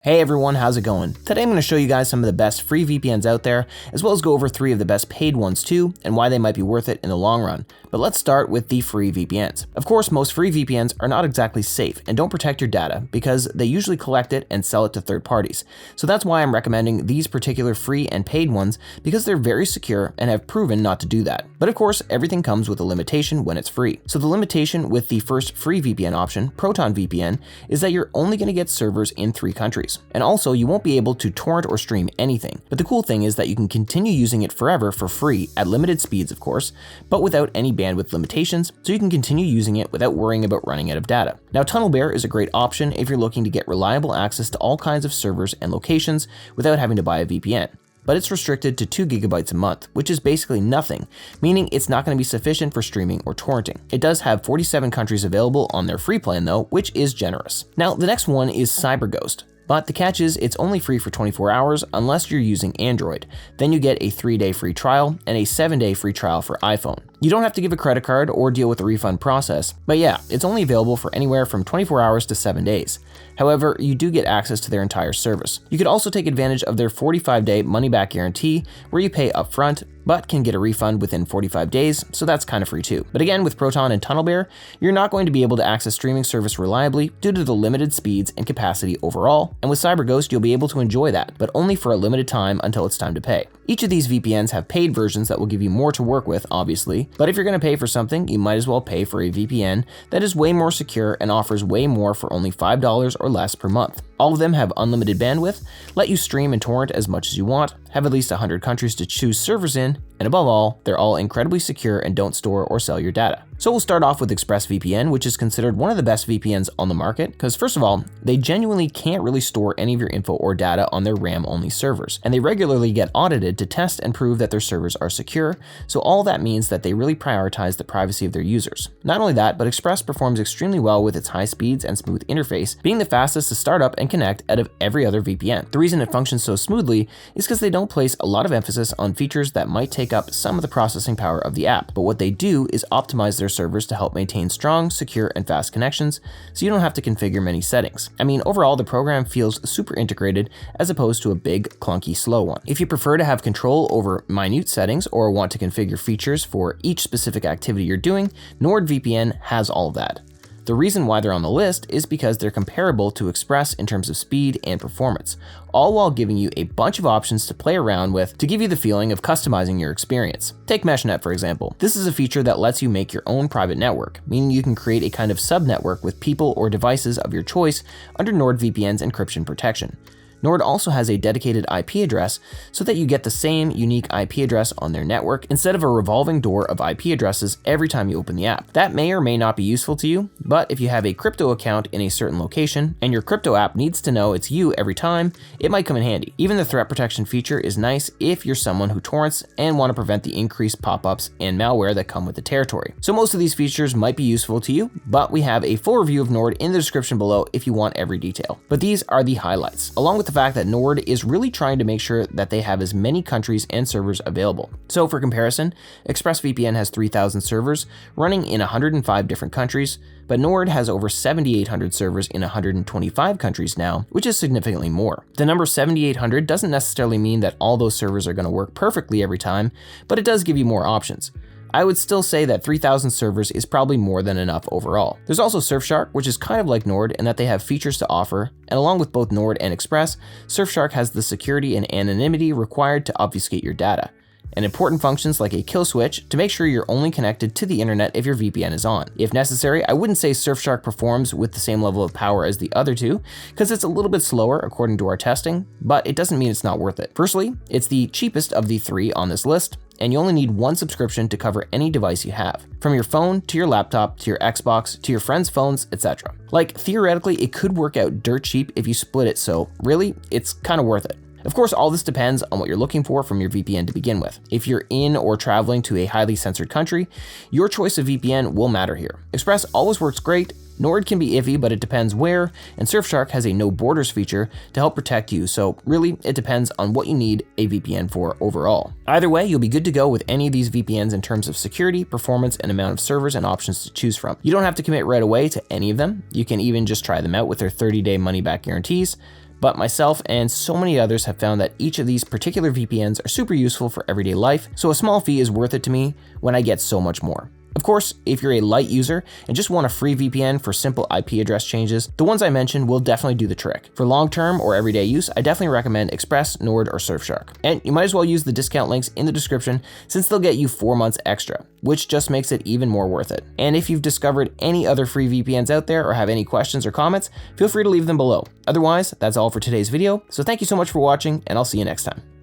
Hey everyone, how's it going? Today I'm going to show you guys some of the best free VPNs out there, as well as go over 3 of the best paid ones too, and why they might be worth it in the long run. But let's start with the free VPNs. Of course, most free VPNs are not exactly safe and don't protect your data because they usually collect it and sell it to third parties. So that's why I'm recommending these particular free and paid ones, because they're very secure and have proven not to do that. But of course, everything comes with a limitation when it's free. So the limitation with the first free VPN option, Proton VPN, is that you're only going to get servers in 3 countries. And also, you won't be able to torrent or stream anything. But the cool thing is that you can continue using it forever for free at limited speeds, of course, but without any bandwidth limitations, so you can continue using it without worrying about running out of data. Now, TunnelBear is a great option if you're looking to get reliable access to all kinds of servers and locations without having to buy a VPN. But it's restricted to 2 GB a month, which is basically nothing, meaning it's not going to be sufficient for streaming or torrenting. It does have 47 countries available on their free plan though, which is generous. Now, the next one is CyberGhost. But the catch is it's only free for 24 hours unless you're using Android. Then you get a 3-day free trial and a 7-day free trial for iPhone. You don't have to give a credit card or deal with the refund process, but yeah, it's only available for anywhere from 24 hours to 7 days. However, you do get access to their entire service. You could also take advantage of their 45-day money-back guarantee, where you pay upfront, but can get a refund within 45 days, so that's kind of free too. But again, with Proton and TunnelBear, you're not going to be able to access streaming service reliably due to the limited speeds and capacity overall, and with CyberGhost, you'll be able to enjoy that, but only for a limited time until it's time to pay. Each of these VPNs have paid versions that will give you more to work with, obviously, but if you're going to pay for something, you might as well pay for a VPN that is way more secure and offers way more for only $5 or less per month. All of them have unlimited bandwidth, let you stream and torrent as much as you want, have at least 100 countries to choose servers in, and above all, they're all incredibly secure and don't store or sell your data. So we'll start off with ExpressVPN, which is considered one of the best VPNs on the market, because first of all, they genuinely can't really store any of your info or data on their RAM-only servers, and they regularly get audited to test and prove that their servers are secure, so all that means that they really prioritize the privacy of their users. Not only that, but Express performs extremely well with its high speeds and smooth interface, being the fastest to start up and connect out of every other VPN. The reason it functions so smoothly is because they don't place a lot of emphasis on features that might take up some of the processing power of the app, but what they do is optimize their servers to help maintain strong, secure, and fast connections, so you don't have to configure many settings. I mean, overall, the program feels super integrated as opposed to a big, clunky, slow one. If you prefer to have control over minute settings or want to configure features for each specific activity you're doing, NordVPN has all of that. The reason why they're on the list is because they're comparable to Express in terms of speed and performance, all while giving you a bunch of options to play around with to give you the feeling of customizing your experience. Take MeshNet, for example. This is a feature that lets you make your own private network, meaning you can create a kind of subnetwork with people or devices of your choice under NordVPN's encryption protection. Nord also has a dedicated IP address so that you get the same unique IP address on their network instead of a revolving door of IP addresses every time you open the app. That may or may not be useful to you, but if you have a crypto account in a certain location and your crypto app needs to know it's you every time, it might come in handy. Even the threat protection feature is nice if you're someone who torrents and want to prevent the increased pop-ups and malware that come with the territory. So most of these features might be useful to you, but we have a full review of Nord in the description below if you want every detail. But these are the highlights, along with the fact that Nord is really trying to make sure that they have as many countries and servers available. So for comparison, ExpressVPN has 3,000 servers running in 105 different countries, but Nord has over 7,800 servers in 125 countries now, which is significantly more. The number 7,800 doesn't necessarily mean that all those servers are going to work perfectly every time, but it does give you more options. I would still say that 3,000 servers is probably more than enough overall. There's also Surfshark, which is kind of like Nord in that they have features to offer, and along with both Nord and Express, Surfshark has the security and anonymity required to obfuscate your data, and important functions like a kill switch to make sure you're only connected to the internet if your VPN is on. If necessary, I wouldn't say Surfshark performs with the same level of power as the other two, because it's a little bit slower according to our testing, but it doesn't mean it's not worth it. Firstly, it's the cheapest of the 3 on this list, and you only need 1 subscription to cover any device you have, from your phone to your laptop to your Xbox to your friends' phones, etc. Like, theoretically, it could work out dirt cheap if you split it, so really, it's kind of worth it. Of course, all this depends on what you're looking for from your VPN to begin with. If you're in or traveling to a highly censored country, your choice of VPN will matter here. Express always works great, Nord can be iffy, but it depends where, and Surfshark has a no borders feature to help protect you, so really, it depends on what you need a VPN for overall. Either way, you'll be good to go with any of these VPNs in terms of security, performance, and amount of servers and options to choose from. You don't have to commit right away to any of them. You can even just try them out with their 30-day money-back guarantees. But myself and so many others have found that each of these particular VPNs are super useful for everyday life, so a small fee is worth it to me when I get so much more. Of course, if you're a light user and just want a free VPN for simple IP address changes, the ones I mentioned will definitely do the trick. For long-term or everyday use, I definitely recommend Express, Nord, or Surfshark. And you might as well use the discount links in the description since they'll get you 4 months extra, which just makes it even more worth it. And if you've discovered any other free VPNs out there or have any questions or comments, feel free to leave them below. Otherwise, that's all for today's video, so thank you so much for watching, and I'll see you next time.